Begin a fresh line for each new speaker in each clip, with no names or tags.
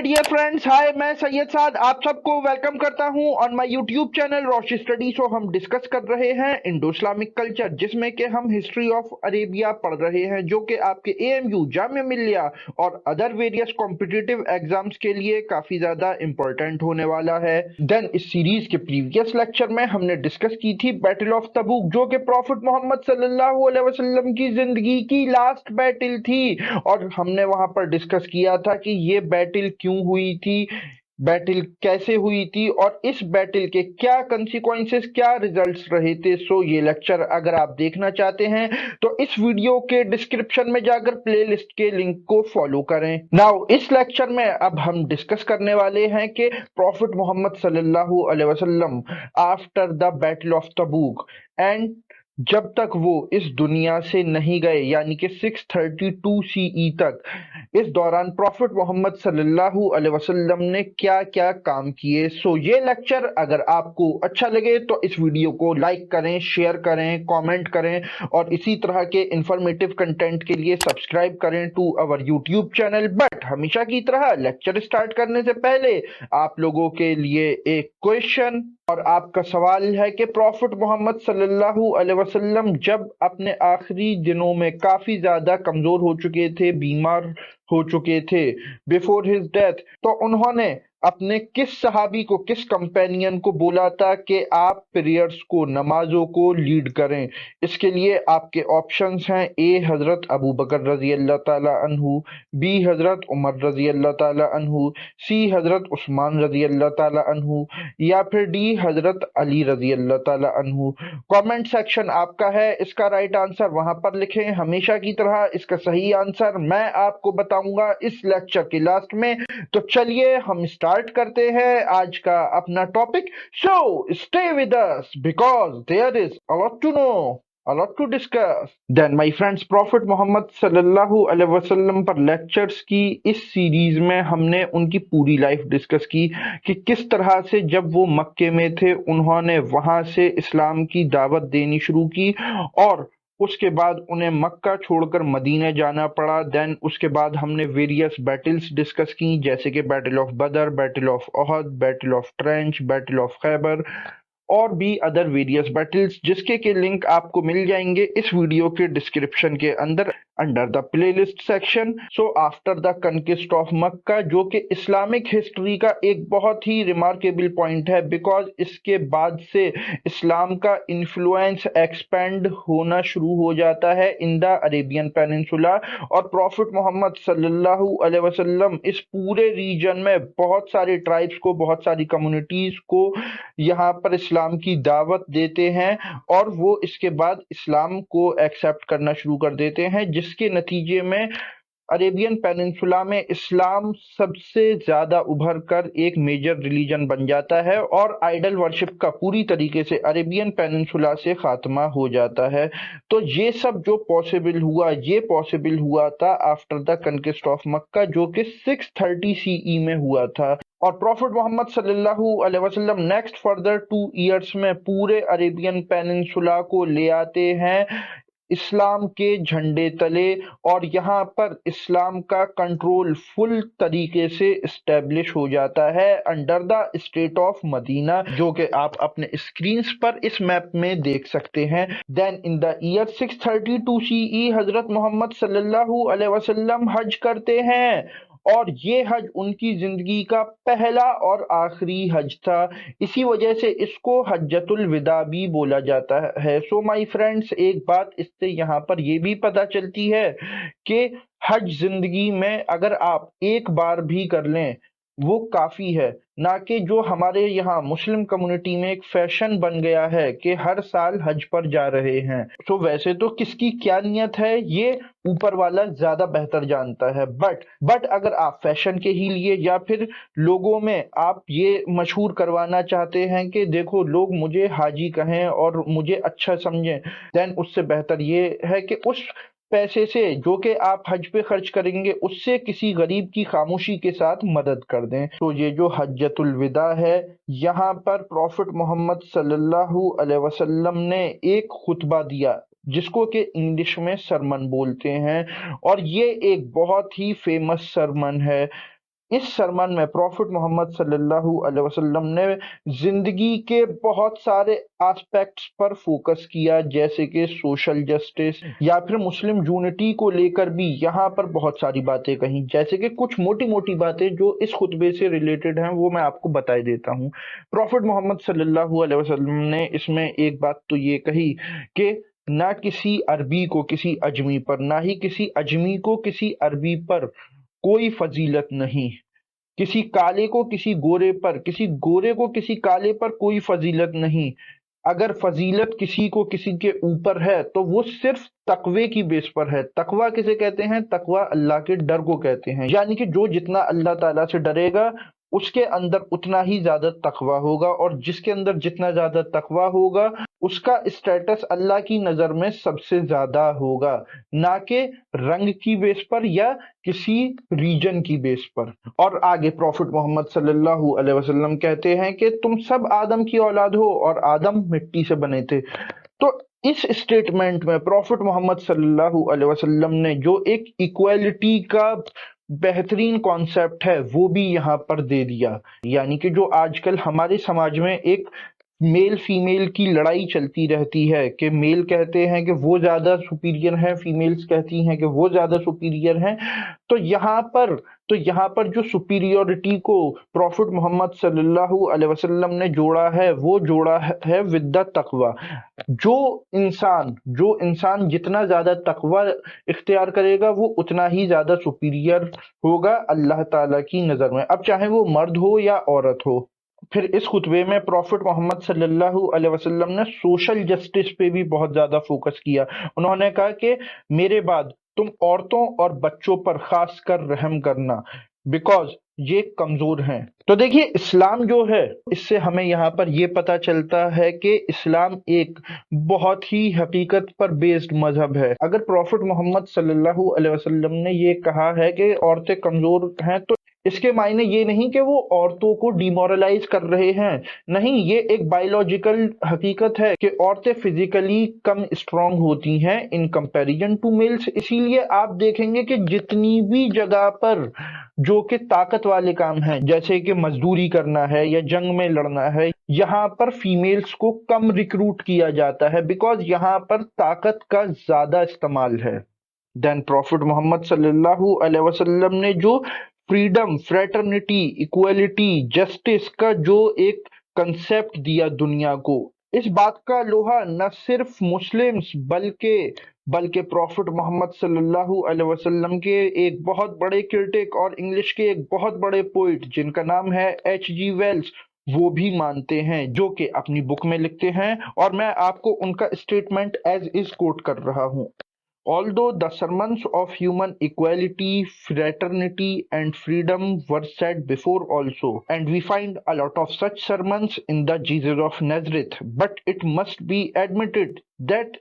My dear friends, हाय, मैं सैयद साद आप सबको वेलकम करता हूं on my YouTube channel Roshi study. So हम डिस्कस कर रहे हैं इंडो इस्लामिक कल्चर, जिसमें कि हम हिस्ट्री ऑफ अरेबिया पढ़ रहे हैं, जो कि आपके एएमयू, जामिया मिलिया और अदर वेरियस कॉम्पिटिटिव एग्जाम्स के लिए काफी ज्यादा इंपॉर्टेंट होने वाला है। देन इस सीरीज के प्रीवियस लेक्चर में हमने डिस्कस की थी बैटल ऑफ तबूक, जो कि प्रॉफिट मोहम्मद सल्लल्लाहु अलैहि वसल्लम की जिंदगी की लास्ट बैटल थी, और हमने वहां पर डिस्कस किया था कि ये बैटल क्यों हुई थी, बैटल कैसे हुई थी, और इस बैटल के क्या कंसिक्वेंसेस, क्या रिजल्ट्स रहे थे। सो ये लेक्चर अगर आप देखना चाहते हैं तो इस वीडियो के डिस्क्रिप्शन में जाकर प्लेलिस्ट के लिंक को फॉलो करें। नाउ इस लेक्चर में अब हम डिस्कस करने वाले हैं कि प्रॉफिट मोहम्मद सल्लल्लाहु अलैहि वसल्लम after the battle of तबूक and जब तक वो इस दुनिया से नहीं गए, यानी कि 632 सीई तक, इस दौरान प्रॉफिट मोहम्मद सल्लल्लाहु अलैहि वसल्लम ने क्या क्या काम किए। सो ये लेक्चर अगर आपको अच्छा लगे तो इस वीडियो को लाइक करें, शेयर करें, कमेंट करें, और इसी तरह के इंफॉर्मेटिव कंटेंट के लिए सब्सक्राइब करें to our YouTube channel. But हमेशा की तरह लेक्चर स्टार्ट करने से पहले आप लोगों के लिए एक क्वेश्चन, और आपका सवाल है कि प्रॉफिट मोहम्मद सल्लल्लाहु अलैहि वसल्लम जब अपने आखिरी दिनों में काफी ज्यादा कमजोर हो चुके थे, बीमार हो चुके थे बिफोर हिज डेथ, तो उन्होंने अपने किस सहाबी को, किस कंपेनियन को बोला था कि आप प्रेयर्स को, नमाजों को लीड करें। इसके लिए आपके ऑप्शंस हैं, ए हजरत अबू बकर रजी अल्लाह ताला अन्हु, बी हजरत उमर रजी अल्लाह ताला अन्हु, सी हजरत उस्मान रजी अल्लाह ताला अन्हु, या फिर डी हजरत अली रजी अल्लाह ताला अन्हु। कमेंट सेक्शन आपका है, इसका राइट आंसर वहां पर लिखें। हमेशा की तरह इसका सही आंसर मैं आपको बताऊंगा इस लेक्चर के लास्ट में। तो चलिए हम स्टार्ट करते हैं आज का अपना topic. So stay with us because there is a lot to know, a lot to discuss. Then my friends, prophet Muhammad सल्लल्लाहु अलैहि वसल्लम पर लेक्चर्स की इस सीरीज में हमने उनकी पूरी लाइफ डिस्कस की कि किस तरह से जब वो मक्के में थे उन्होंने वहां से इस्लाम की दावत देनी शुरू की, और उसके बाद उन्हें मक्का छोड़कर मदीने जाना पड़ा। देन उसके बाद हमने वेरियस बैटल्स डिस्कस की, जैसे कि बैटल ऑफ बदर, battle of Uhud, battle of trench, battle of Khyber, और भी अदर वेरियस बैटल्स, जिसके के लिंक आपको मिल जाएंगे इस वीडियो के डिस्क्रिप्शन के अंदर under the playlist section. So after the conquest of Mecca, जो कि इस्लामिक हिस्ट्री का एक बहुत ही रिमार्केबल पॉइंट है, बिकॉज इसके बाद से इस्लाम का इन्फ्लुएंस एक्सपेंड होना शुरू हो जाता है इन द अरेबियन पेनिनसुला, और प्रॉफिट मोहम्मद सल्लल्लाहु अलैहि वसल्लम इस पूरे रीजन में बहुत सारे ट्राइब्स को, बहुत सारी कम्युनिटीज को यहाँ पर इस्लाम की दावत देते हैं, और वो इसके बाद इस्लाम को एक्सेप्ट करना शुरू कर देते हैं, जिसके नतीजे में अरेबियन पेनिनसुला में इस्लाम सबसे ज्यादा उभर कर एक मेजर रिलीजन बन जाता है, और आइडल वर्शिप का पूरी तरीके से अरेबियन पेनिनसुला से खात्मा हो जाता है। तो ये सब जो पॉसिबल हुआ, ये पॉसिबल हुआ था after the conquest of Mecca, जो कि 630 सीई में हुआ था। और प्रॉफिट मोहम्मद सल्लल्लाहु अलैहि वसल्लम नेक्स्ट फर्दर 2 इयर्स में पूरे अरेबियन पेनिनसुला को ले आते हैं इस्लाम के झंडे तले, और यहाँ पर इस्लाम का कंट्रोल फुल तरीके से इस्टेब्लिश हो जाता है under the state of Medina, जो कि आप अपने स्क्रीन पर इस मैप में देख सकते हैं। Then in the year 632 CE हजरत मोहम्मद सल्लल्लाहु अलैहि वसल्लम हज करते हैं, और ये हज उनकी जिंदगी का पहला और आखिरी हज था। इसी वजह से इसको हज्जतुल विदा भी बोला जाता है। सो माय फ्रेंड्स, एक बात इससे यहाँ पर ये भी पता चलती है कि हज जिंदगी में अगर आप एक बार भी कर लें वो काफी है, ना कि जो हमारे यहाँ मुस्लिम कम्युनिटी में एक फैशन बन गया है कि हर साल हज पर जा रहे हैं। तो वैसे तो किसकी क्या नियत है ये ऊपर वाला ज्यादा बेहतर जानता है, बट अगर आप फैशन के ही लिए या फिर लोगों में आप ये मशहूर करवाना चाहते हैं कि देखो लोग मुझे हाजी कहें और मुझे अच्छा समझें, देन उससे बेहतर ये है कि उस पैसे से जो कि आप हज पे खर्च करेंगे उससे किसी गरीब की खामोशी के साथ मदद कर दें। तो ये जो हज्जतुल विदा है, यहाँ पर प्रॉफिट मोहम्मद सल्लल्लाहु अलैहि वसल्लम ने एक खुतबा दिया, जिसको कि इंग्लिश में सरमन बोलते हैं, और ये एक बहुत ही फेमस सरमन है। इस सरमन में प्रॉफिट मोहम्मद सल्लल्लाहु अलैहि वसल्लम ने जिंदगी के बहुत सारे एस्पेक्ट्स पर फोकस किया, जैसे कि सोशल जस्टिस या फिर मुस्लिम यूनिटी को लेकर भी यहाँ पर बहुत सारी बातें कही। जैसे कि कुछ मोटी मोटी बातें जो इस खुतबे से रिलेटेड हैं वो मैं आपको बता देता हूँ। प्रॉफिट मोहम्मद सल्लल्लाहु अलैहि वसल्लम ने इसमें एक बात तो ये कही कि ना किसी अरबी को किसी अजमी पर, ना ही किसी अजमी को किसी अरबी पर कोई फजीलत नहीं, किसी काले को किसी गोरे पर, किसी गोरे को किसी काले पर कोई फजीलत नहीं। अगर फजीलत किसी को किसी के ऊपर है तो वो सिर्फ तकवे की बेस पर है। तकवा किसे कहते हैं? तकवा अल्लाह के डर को कहते हैं, यानी कि जो जितना अल्लाह ताला से डरेगा उसके अंदर उतना ही ज्यादा तकवा होगा, और जिसके अंदर जितना ज्यादा तकवा होगा उसका स्टेटस अल्लाह की नजर में सबसे ज्यादा होगा, ना कि रंग की बेस पर या किसी रीजन की बेस पर। और आगे प्रॉफिट मोहम्मद सल्लल्लाहु अलैहि वसल्लम कहते हैं कि तुम सब आदम की औलाद हो और आदम मिट्टी से बने थे। तो इस स्टेटमेंट में प्रॉफिट मोहम्मद सल्लल्लाहु अलैहि वसल्लम ने जो एक इक्वालिटी का बेहतरीन कॉन्सेप्ट है वो भी यहाँ पर दे दिया। यानी कि जो आजकल हमारे समाज में एक मेल फीमेल की लड़ाई चलती रहती है कि मेल कहते हैं कि वो ज्यादा सुपीरियर है, फीमेल्स कहती हैं कि वो ज्यादा सुपीरियर हैं। तो यहाँ पर जो सुपीरियोरिटी को प्रॉफिट मोहम्मद सल्लल्लाहु अलैहि वसल्लम ने जोड़ा है वो जोड़ा है विद द तकवा। जो इंसान जितना ज्यादा तकवा इख्तियार करेगा वो उतना ही ज्यादा सुपीरियर होगा अल्लाह ताला की नजर में, अब चाहे वो मर्द हो या औरत हो। फिर इस खुतबे में प्रॉफिट मोहम्मद सल्लल्लाहु अलैहि वसल्लम ने सोशल जस्टिस पे भी बहुत ज्यादा फोकस किया। उन्होंने कहा कि मेरे बाद तुम औरतों और बच्चों पर खास कर रहम करना, बिकॉज ये कमजोर हैं। तो देखिए इस्लाम जो है, इससे हमें यहाँ पर ये पता चलता है कि इस्लाम एक बहुत ही हकीकत पर बेस्ड मजहब है। अगर प्रॉफिट मोहम्मद सल्लल्लाहु अलैहि वसल्लम ने ये कहा है कि औरतें कमजोर हैं, तो इसके मायने ये नहीं कि वो औरतों को डिमोरलाइज कर रहे हैं। नहीं, ये एक बायोलॉजिकल हकीकत है कि औरतें फिजिकली कम स्ट्रांग होती हैं इन कंपैरिजन टू मेल्स। इसीलिए आप देखेंगे कि जितनी भी जगह पर जो कि ताकत वाले काम हैं, जैसे कि मजदूरी करना है या जंग में लड़ना है, यहाँ पर फीमेल्स को कम रिक्रूट किया जाता है, बिकॉज यहाँ पर ताकत का ज्यादा इस्तेमाल है। देन प्रॉफिट मोहम्मद सल्लल्लाहु अलैहि वसल्लम ने जो फ्रीडम, फ्रेटर्निटी, इक्वलिटी, जस्टिस का जो एक कंसेप्ट दिया दुनिया को, इस बात का लोहा न सिर्फ मुस्लिम्स बल्कि प्रॉफिट मोहम्मद सल्लल्लाहु अलैहि वसल्लम के एक बहुत बड़े क्रिटिक और इंग्लिश के एक बहुत बड़े पोइट जिनका नाम है H.G. वेल्स, वो भी मानते हैं, जो कि अपनी बुक में लिखते हैं, और मैं आपको उनका स्टेटमेंट एज इज कोट कर रहा हूँ। Although the sermons of human equality, fraternity, and freedom were said before also, and we find a lot of such sermons in the Jesus of Nazareth, but it must be admitted that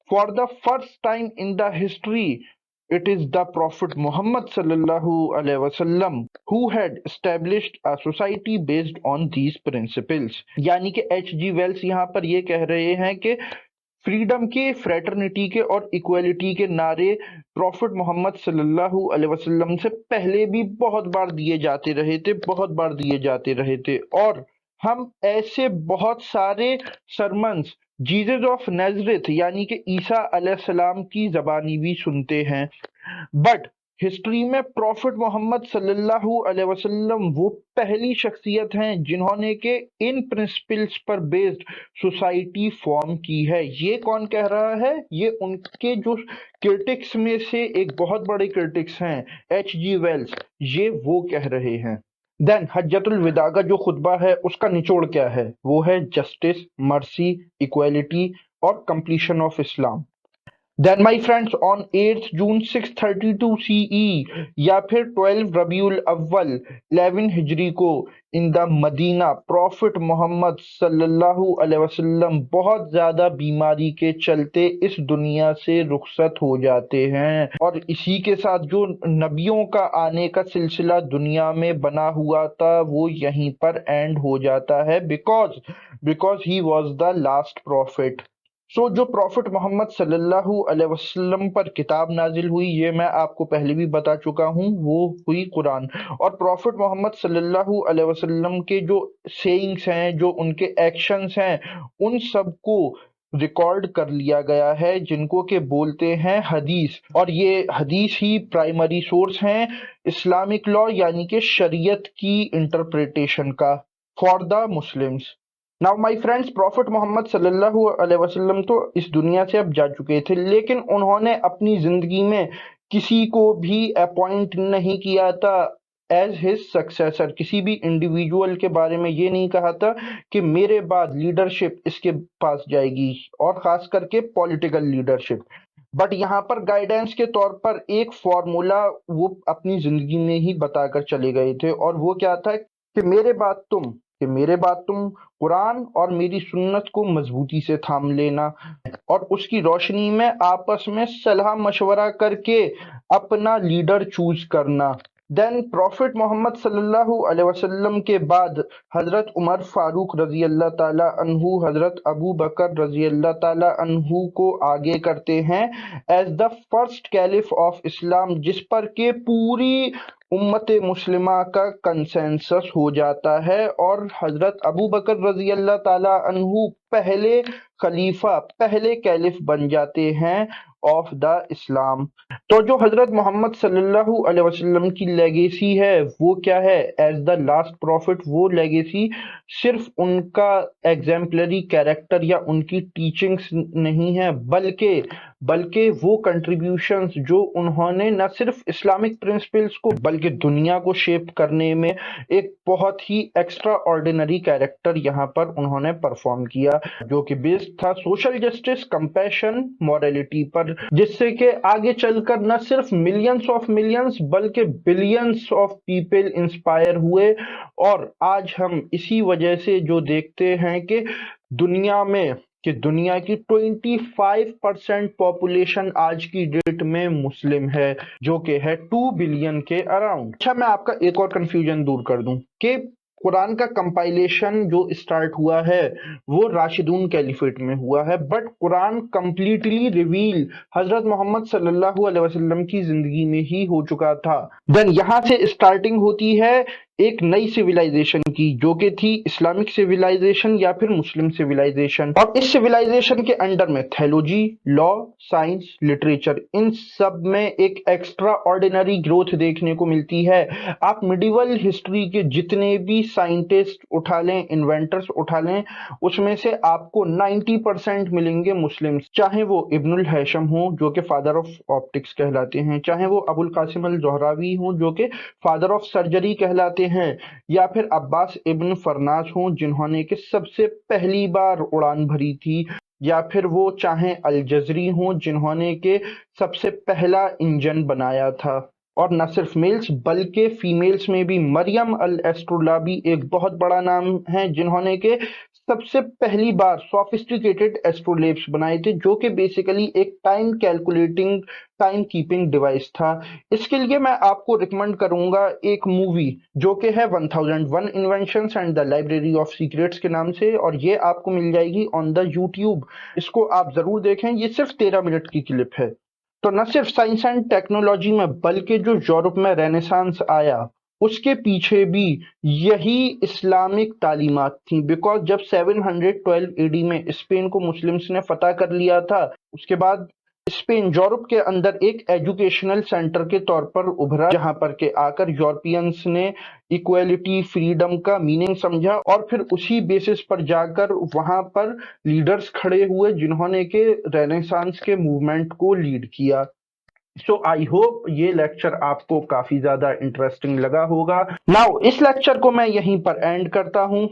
for the first time in the history, it is the Prophet Muhammad sallallahu alaihi wasallam who had established a society based on these principles. यानी कि H.G. Wales यहाँ पर ये कह रहे हैं कि freedom के, फ्रेटर्निटी के और इक्वलिटी के नारे प्रॉफिट मोहम्मद सल्लल्लाहु अलैहि वसल्लम से पहले भी बहुत बार दिए जाते रहे थे, और हम ऐसे बहुत सारे सरमन्स जीसस ऑफ नाज़रेथ यानी कि ईसा अलैहिस्सलाम की ज़बानी भी सुनते हैं। बट हिस्ट्री में प्रॉफिट मोहम्मद सल्लल्लाहु अलैहि वसल्लम वो पहली शख्सियत हैं जिन्होंने के इन प्रिंसिपल्स पर बेस्ड सोसाइटी फॉर्म की है। ये कौन कह रहा है? ये उनके जो क्रिटिक्स में से एक बहुत बड़े क्रिटिक्स हैं H.G. वेल्स, ये वो कह रहे हैं। देन हज्जतुल विदा का जो खुतबा है उसका निचोड़ क्या है? वो है जस्टिस, मर्सी, इक्वालिटी और completion of Islam. Then my friends on 8th June 632 CE या फिर 12 रबीउल अव्वल 11 हिजरी को in the Medina prophet Muhammad सल्लल्लाहु अलैहि वसल्लम बहुत ज्यादा बीमारी के चलते इस दुनिया से रुखसत हो जाते हैं, और इसी के साथ जो नबियों का आने का सिलसिला दुनिया में बना हुआ था वो यहीं पर एंड हो जाता है, because he was the last profit. जो प्रॉफिट मोहम्मद सल्लल्लाहु अलैहि वसल्लम पर किताब नाजिल हुई, ये मैं आपको पहले भी बता चुका हूँ, वो हुई कुरान। और प्रॉफिट मोहम्मद सल्लल्लाहु अलैहि वसल्लम के जो सेइंग्स हैं, जो उनके एक्शंस हैं, उन सबको रिकॉर्ड कर लिया गया है, जिनको के बोलते हैं हदीस। और ये हदीस ही प्राइमरी सोर्स हैं इस्लामिक लॉ यानी कि शरीयत की इंटरप्रिटेशन का for the Muslims. Now my friends, prophet Muhammad सल्लल्लाहु अलैहि वसल्लम तो इस दुनिया से अब जा चुके थे, लेकिन उन्होंने अपनी जिंदगी में किसी को भी अपॉइंट नहीं किया था एज हिज सक्सेसर। किसी भी इंडिविजुअल के बारे में ये नहीं कहा था कि मेरे बाद लीडरशिप इसके पास जाएगी, और खास करके पॉलिटिकल लीडरशिप। बट यहाँ पर गाइडेंस के तौर पर एक फॉर्मूला वो अपनी जिंदगी में ही बताकर चले गए थे, और वो क्या था कि मेरे बाद तुम कुरान और मेरी सुन्नत को मजबूती से थाम लेना, और उसकी रोशनी में आपस में सलाह मशवरा करके अपना लीडर चूज करना। देन प्रॉफिट मोहम्मद सल्लल्लाहु अलैहि वसल्लम के बाद हजरत उमर फारूक रजी अल्लाह ताला अन्हु, हजरत अबू बकर रजी अल्लाह ताला अन्हु को आगे करते हैं as the first caliph of Islam, जिस पर के पूरी उम्मत मुस्लिमा का कंसेंसस हो जाता है, और हजरत अबू बकर रजी अल्लाह ताला अन्हु पहले खलीफा, पहले कैलिफ बन जाते हैं ऑफ द इस्लाम। तो जो हजरत मोहम्मद सल्लल्लाहु अलैहि वसल्लम की लेगेसी है वो क्या है एज द लास्ट प्रॉफिट? वो लेगेसी सिर्फ उनका एग्जाम्पलरी कैरेक्टर या उनकी टीचिंग्स नहीं है, बल्कि वो कंट्रीब्यूशंस जो उन्होंने न सिर्फ इस्लामिक प्रिंसिपल्स को बल्कि दुनिया को शेप करने में एक बहुत ही एक्स्ट्रा ऑर्डिनरी कैरेक्टर यहाँ पर उन्होंने परफॉर्म किया, जो कि बेस्ड था सोशल जस्टिस, कंपैशन, मॉरलिटी पर, जिससे कि आगे चलकर न सिर्फ मिलियंस बल्कि बिलियंस ऑफ पीपल इंस्पायर हुए। और आज हम इसी वजह से जो देखते हैं कि दुनिया की 25% पॉपुलेशन आज की डेट में मुस्लिम है, जो कि है 2 बिलियन के अराउंड। अच्छा, मैं आपका एक और कंफ्यूजन दूर कर दूं कि कुरान का कंपाइलेशन जो स्टार्ट हुआ है वो राशिदून कैलिफेट में हुआ है, बट कुरान कंप्लीटली रिवील हजरत मोहम्मद सल्लल्लाहु अलैहि वसल्लम की जिंदगी में ही हो चुका था। देन यहाँ से स्टार्टिंग होती है एक नई सिविलाइजेशन की, जो कि थी इस्लामिक सिविलाइजेशन या फिर मुस्लिम सिविलाइजेशन। और इस सिविलाइजेशन के अंडर में थेयोलॉजी, लॉ, साइंस, लिटरेचर, इन सब में एक एक्स्ट्रा ऑर्डिनरी ग्रोथ देखने को मिलती है। आप मिडिवल हिस्ट्री के जितने भी साइंटिस्ट उठा लें, इन्वेंटर्स उठा लें, उसमें से आपको 90% मिलेंगे मुस्लिम्स, चाहे वो इब्नुल हैशम हो जो कि फादर ऑफ ऑप्टिक्स कहलाते हैं, चाहे वो अबुल कासिम अल जोहरावी हो जो कि फादर ऑफ सर्जरी कहलाते हैं, या फिर अब्बास इब्न फरनास हो जिन्होंने कि सबसे पहली बार उड़ान भरी थी, या फिर वो चाहे अल जजरी हो जिन्होंने के सबसे पहला इंजन बनाया था। और न सिर्फ मेल्स बल्कि फीमेल्स में भी मरियम अल एस्ट्रोलाबी एक बहुत बड़ा नाम है, जिन्होंने के सबसे पहली बार सोफिस्टिकेटेड एस्ट्रोलेब्स बनाए थे, जो कि बेसिकली एक टाइम कीपिंग डिवाइस था। इसके लिए मैं आपको रिकमेंड करूंगा एक मूवी जो कि है 1001 inventions and the library of secrets के नाम से, और ये आपको मिल जाएगी ऑन द यूट्यूब। इसको आप जरूर देखें, ये सिर्फ 13 मिनट की क्लिप है। तो न सिर्फ साइंस एंड टेक्नोलॉजी में बल्कि जो यूरोप में रेनेसांस आया उसके पीछे भी यही इस्लामिक तालीमात थी, बिकॉज जब 712 एडी में स्पेन को मुस्लिम्स ने फतह कर लिया था, उसके बाद स्पेन यूरोप के अंदर एक एजुकेशनल सेंटर के तौर पर उभरा, जहां पर के आकर यूरोपियंस ने इक्वालिटी, फ्रीडम का मीनिंग समझा, और फिर उसी बेसिस पर जाकर वहां पर लीडर्स खड़े हुए जिन्होंने के रेनेसांस के मूवमेंट को लीड किया। सो आई होप ये लेक्चर आपको काफी ज्यादा इंटरेस्टिंग लगा होगा। नाउ इस लेक्चर को मैं यहीं पर एंड करता हूं।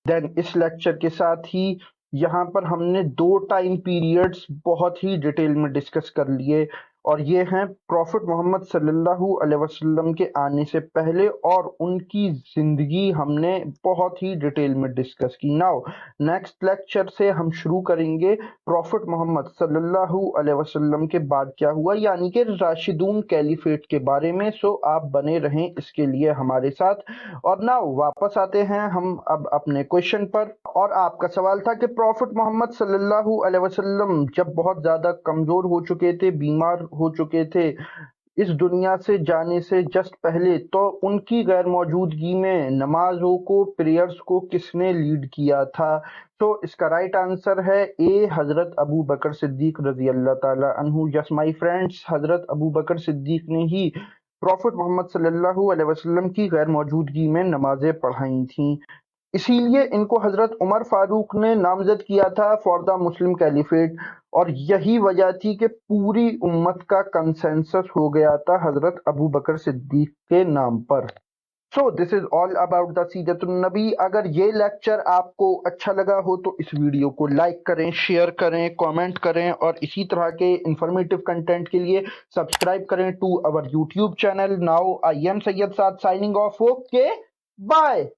देन इस लेक्चर के साथ ही यहाँ पर हमने 2 टाइम पीरियड्स बहुत ही डिटेल में डिस्कस कर लिए, और ये हैं प्रॉफिट मोहम्मद सल्लल्लाहु अलैहि वसल्लम के आने से पहले, और उनकी ज़िंदगी हमने बहुत ही डिटेल में डिस्कस की। नाउ नेक्स्ट लेक्चर से हम शुरू करेंगे प्रॉफिट मोहम्मद सल्लल्लाहु अलैहि वसल्लम के बाद क्या हुआ, यानी कि राशिदून कैलिफेट के बारे में। सो आप बने रहें इसके लिए हमारे साथ। और नाउ वापस आते हैं हम अब अपने क्वेश्चन पर। और आपका सवाल था कि प्रॉफिट मोहम्मद सल्लल्लाहु अलैहि वसल्लम जब बहुत ज़्यादा कमज़ोर हो चुके थे, बीमार हो चुके थे, इस दुनिया से जाने से जस्ट पहले, तो उनकी गैर मौजूदगी में नमाजों को, प्रेयर्स को किसने लीड किया था? तो इसका राइट आंसर है ए, हजरत अबू बकर सिद्दीक रजी अल्लाह ताला अन्हु। यस माय फ्रेंड्स, हजरत अबू बकर सिद्दीक ने ही प्रॉफिट मोहम्मद सल्लल्लाहु अलैहि वसल्लम की गैर मौजूदगी में नमाजें पढ़ाई थीं। इसीलिए इनको हजरत उमर फारूक ने नामजद किया था फॉर द मुस्लिम कैलिफेट, और यही वजह थी कि पूरी उम्मत का कंसेंसस हो गया था हजरत अबू बकर सिद्दीक के नाम पर। So this is all about the सीरतुन नबी। अगर ये लेक्चर आपको अच्छा लगा हो तो इस वीडियो को लाइक करें, शेयर करें, कमेंट करें, और इसी तरह के इंफॉर्मेटिव कंटेंट के लिए सब्सक्राइब करें to our YouTube channel. Now I am Syed Saad signing off. Okay, bye.